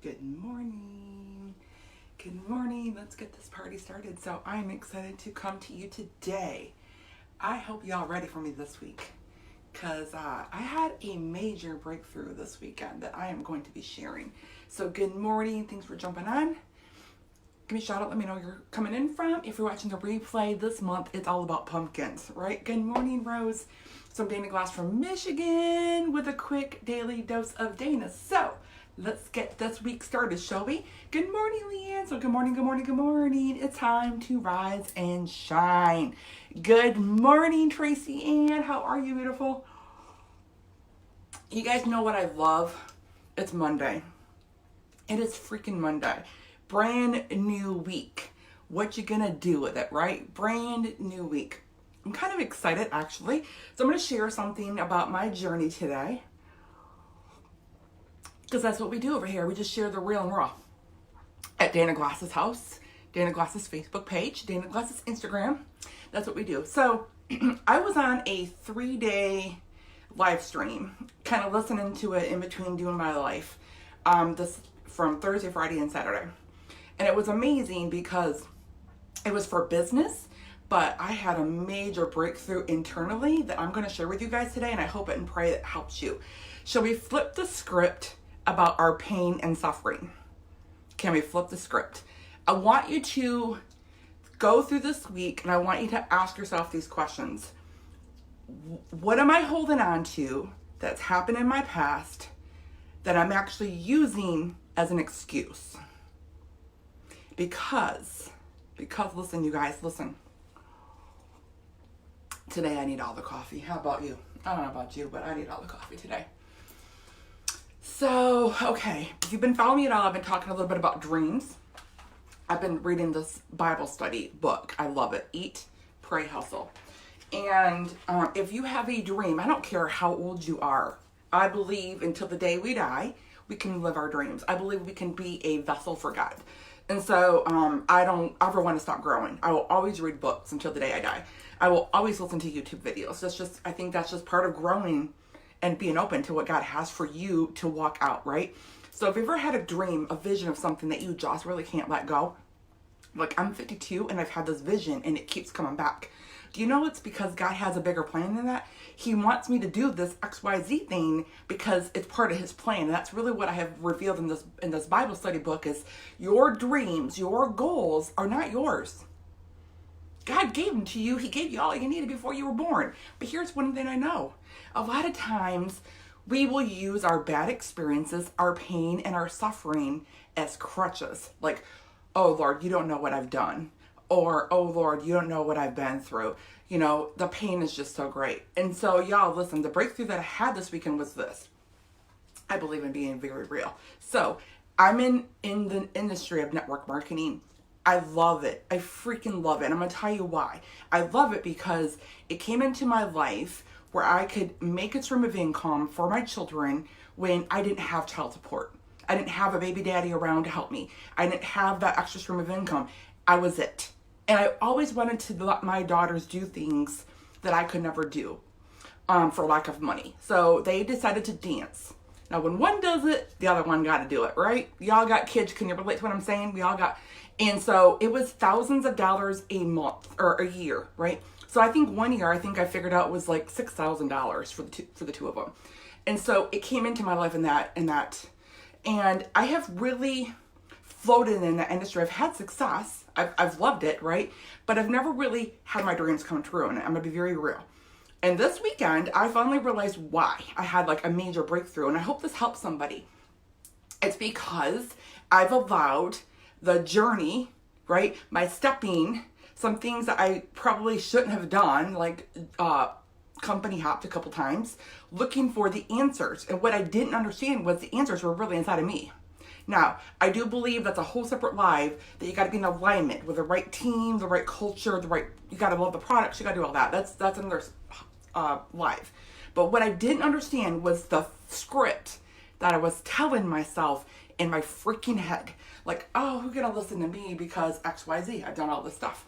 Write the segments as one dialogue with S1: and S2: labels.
S1: Good morning. Good morning. Let's get this party started. So I'm excited to come to you today. I hope y'all ready for me this week because I had a major breakthrough this weekend that I am going to be sharing. So good morning. Thanks for jumping on. Give me a shout out. Let me know where you're coming in from. If you're watching the replay this month, it's all about pumpkins, right? Good morning, Rose. So I'm Dana Glass from Michigan with a quick daily dose of Dana. So let's get this week started, shall we? Good morning, Leanne. So good morning, good morning, good morning. It's time to rise and shine. Good morning, Tracy Ann. How are you, beautiful? You guys know what I love? It's Monday. It is freaking Monday. Brand new week. What you gonna do with it, right? Brand new week. I'm kind of excited, actually. So I'm going to share something about my journey today. Because that's what we do over here. We just share the real and raw. At Dana Glass's house, Dana Glass's Facebook page, Dana Glass's Instagram. That's what we do. So I was on a 3-day live stream, kind of listening to it in between doing my life. This from Thursday, Friday, and Saturday. And it was amazing because it was for business. But I had a major breakthrough internally that I'm going to share with you guys today, and I hope and pray that helps you. Shall we flip the script about our pain and suffering? Can we flip the script? I want you to go through this week, and I want you to ask yourself these questions. What am I holding on to that's happened in my past that I'm actually using as an excuse? Because listen, you guys, listen. Today I need all the coffee. How about you? I don't know about you, but I need all the coffee today. So, okay. If you've been following me at all, I've been talking a little bit about dreams. I've been reading this Bible study book. I love it. Eat, Pray, Hustle. And if you have a dream, I don't care how old you are. I believe until the day we die, we can live our dreams. I believe we can be a vessel for God. And so I don't ever want to stop growing. I will always read books until the day I die. I will always listen to YouTube videos. I think that's just part of growing and being open to what God has for you to walk out, right? So if you've ever had a dream, a vision of something that you just really can't let go, like I'm 52 and I've had this vision and it keeps coming back. Do you know it's because God has a bigger plan than that? He wants me to do this XYZ thing because it's part of his plan. And that's really what I have revealed in this Bible study book is your dreams, your goals are not yours. God gave them to you. He gave you all you needed before you were born. But here's one thing I know. A lot of times we will use our bad experiences, our pain, and our suffering as crutches. Like, oh Lord, you don't know what I've done. Or, oh Lord, you don't know what I've been through. You know, the pain is just so great. And so y'all, listen, the breakthrough that I had this weekend was this. I believe in being very real. So I'm in the industry of network marketing. I love it. I freaking love it. And I'm going to tell you why. I love it because it came into my life where I could make a stream of income for my children when I didn't have child support. I didn't have a baby daddy around to help me. I didn't have that extra stream of income. I was it. And I always wanted to let my daughters do things that I could never do for lack of money. So they decided to dance. Now, when one does it, the other one got to do it, right? Y'all got kids. Can you relate to what I'm saying? We all got. And so it was thousands of dollars a month or a year, right? So I think one year, I figured out was like $6,000 for the two of them. And so it came into my life in that. And I have really floated in that industry. I've had success. I've loved it, right? But I've never really had my dreams come true. And I'm going to be very real. And this weekend, I finally realized why I had like a major breakthrough. And I hope this helps somebody. It's because I've allowed the journey, right? My stepping, some things that I probably shouldn't have done, like company hopped a couple times, looking for the answers. And what I didn't understand was the answers were really inside of me. Now, I do believe that's a whole separate live, that you got to be in alignment with the right team, the right culture, you got to love the products, you got to do all that. That's another live. But what I didn't understand was the script that I was telling myself in my freaking head. Like, oh, who's going to listen to me because XYZ, I've done all this stuff.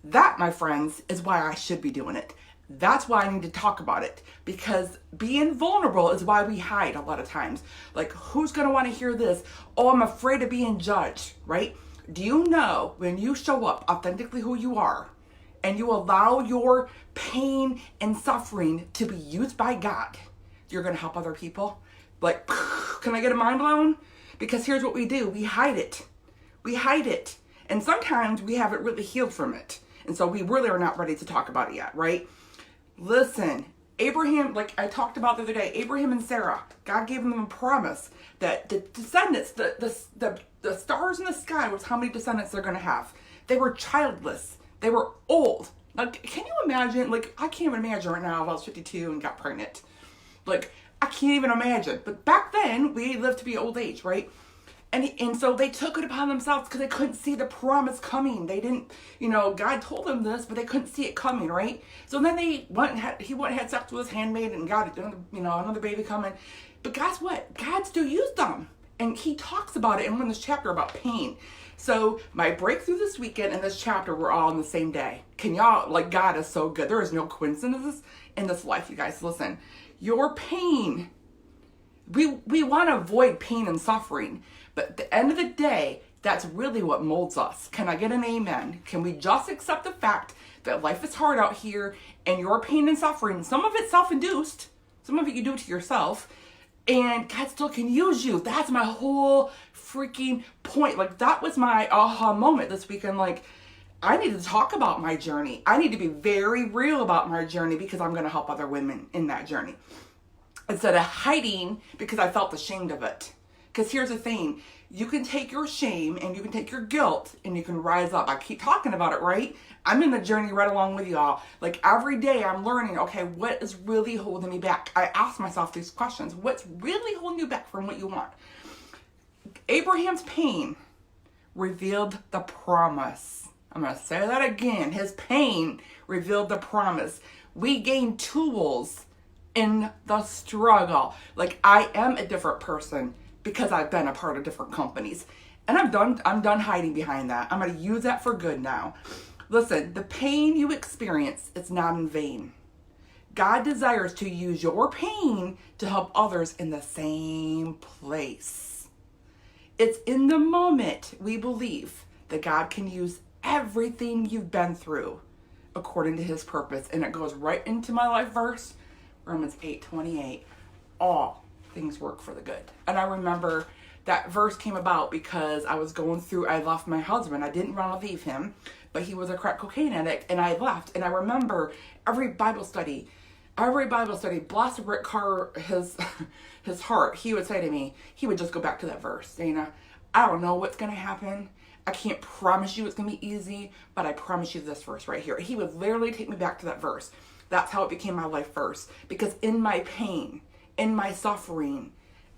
S1: That, my friends, is why I should be doing it. That's why I need to talk about it, because being vulnerable is why we hide a lot of times. Like, who's going to want to hear this? Oh, I'm afraid of being judged, right? Do you know when you show up authentically who you are and you allow your pain and suffering to be used by God, you're going to help other people? Like, can I get a mind blown? Because here's what we do. We hide it. We hide it. And sometimes we haven't really healed from it. And so we really are not ready to talk about it yet, right? Listen, Abraham, like I talked about the other day, Abraham and Sarah, God gave them a promise that the descendants, the stars in the sky was how many descendants they're going to have. They were childless. They were old. Like, can you imagine? Like, I can't even imagine right now if I was 52 and got pregnant. Like, I can't even imagine. But back then, we lived to be old age, right? And so they took it upon themselves because they couldn't see the promise coming. They didn't, God told them this, but they couldn't see it coming, right? So then he went and had sex with his handmaid and got, another baby coming. But guess what? God still used them. And he talks about it in this chapter about pain. So my breakthrough this weekend and this chapter were all on the same day. Can y'all, like, God is so good. There is no coincidences in this life, you guys. Listen, your pain, we want to avoid pain and suffering. But at the end of the day, that's really what molds us. Can I get an amen? Can we just accept the fact that life is hard out here and your pain and suffering, some of it's self-induced, some of it you do to yourself, and God still can use you. That's my whole freaking point. Like, that was my aha moment this weekend. Like, I need to talk about my journey. I need to be very real about my journey because I'm going to help other women in that journey. Instead of hiding because I felt ashamed of it. Because here's the thing, you can take your shame and you can take your guilt and you can rise up. I keep talking about it, right? I'm in the journey right along with y'all. Like, every day I'm learning, okay, what is really holding me back? I ask myself these questions. What's really holding you back from what you want? Abraham's pain revealed the promise. I'm going to say that again. His pain revealed the promise. We gain tools in the struggle. Like, I am a different person because I've been a part of different companies. And I'm done hiding behind that. I'm going to use that for good now. Listen, the pain you experience is not in vain. God desires to use your pain to help others in the same place. It's in the moment we believe that God can use everything you've been through according to his purpose. And it goes right into my life verse, Romans 8:28. All things work for the good. And I remember that verse came about because I left my husband. I didn't want to leave him, but he was a crack cocaine addict, and I left. And I remember every Bible study, bless Rick Carr, his heart, he would say to me, he would just go back to that verse. Dana, I don't know what's going to happen. I can't promise you it's going to be easy, but I promise you this verse right here. He would literally take me back to that verse. That's how it became my life verse. Because in my pain, in my suffering,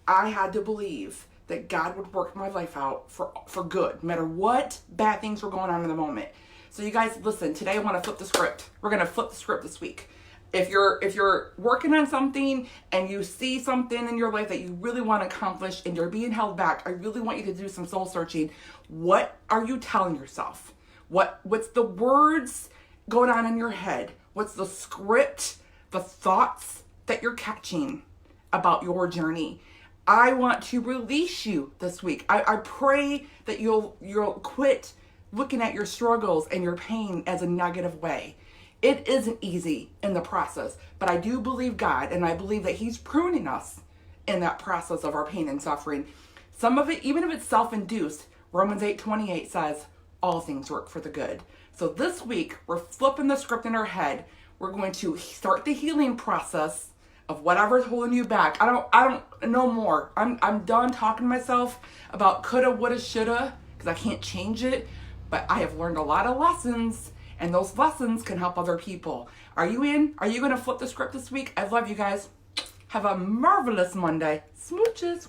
S1: I had to believe that God would work my life out for good, no matter what bad things were going on in the moment. So you guys, listen, today I want to flip the script. We're going to flip the script this week. If you're working on something and you see something in your life that you really want to accomplish and you're being held back, I really want you to do some soul searching. What are you telling yourself? What's the words going on in your head? What's the script, the thoughts that you're catching about your journey? I want to release you this week. I pray that you'll quit looking at your struggles and your pain as a negative way. It isn't easy in the process, but I do believe God, and I believe that he's pruning us in that process of our pain and suffering. Some of it, even if it's self-induced, Romans 8:28 says, all things work for the good. So this week, we're flipping the script in our head. We're going to start the healing process of whatever's holding you back. I don't know more. I'm done talking to myself about coulda, woulda, shoulda, because I can't change it. But I have learned a lot of lessons, and those lessons can help other people. Are you in? Are you going to flip the script this week? I love you guys. Have a marvelous Monday. Smooches.